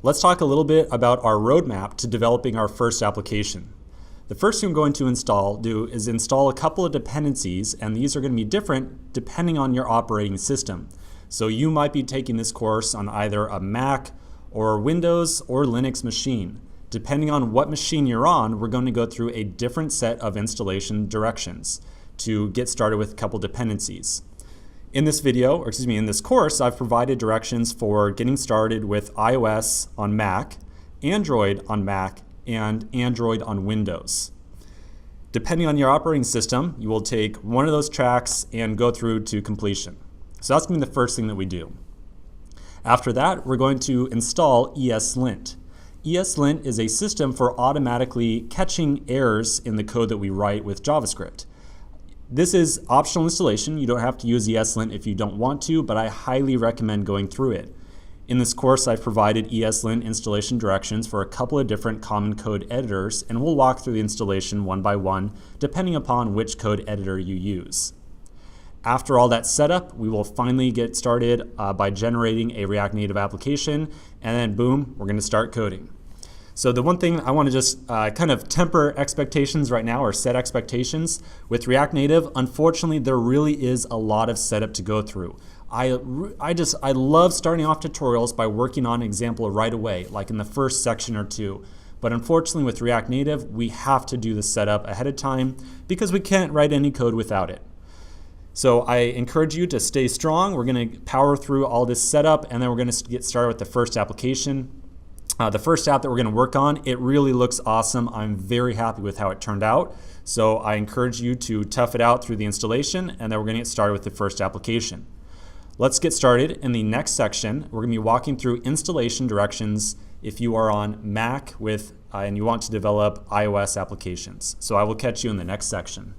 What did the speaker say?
Let's talk a little bit about our roadmap to developing our first application. The first thing I'm going to do is install a couple of dependencies, and these are going to be different depending on your operating system. So you might be taking this course on either a Mac or Windows or Linux machine. Depending on what machine you're on, we're going to go through a different set of installation directions to get started with a couple dependencies. In this course, I've provided directions for getting started with iOS on Mac, Android on Mac, and Android on Windows. Depending on your operating system, you will take one of those tracks and go through to completion. So that's going to be the first thing that we do. After that, we're going to install ESLint. ESLint is a system for automatically catching errors in the code that we write with JavaScript. This is optional installation. You don't have to use ESLint if you don't want to, but I highly recommend going through it. In this course, I've provided ESLint installation directions for a couple of different common code editors, and we'll walk through the installation one by one, depending upon which code editor you use. After all that setup, we will finally get started by generating a React Native application, and then boom, we're going to start coding. So the one thing I want to just kind of temper expectations right now, or set expectations. With React Native, unfortunately, there really is a lot of setup to go through. I love starting off tutorials by working on an example right away, like in the first section or two. But unfortunately, with React Native, we have to do the setup ahead of time because we can't write any code without it. So I encourage you to stay strong. We're going to power through all this setup, and then we're going to get started with the first application. The first app that we're going to work on, it really looks awesome. I'm very happy with how it turned out. So I encourage you to tough it out through the installation, and then we're going to get started with the first application. Let's get started. In the next section, we're going to be walking through installation directions if you are on Mac and you want to develop iOS applications. So I will catch you in the next section.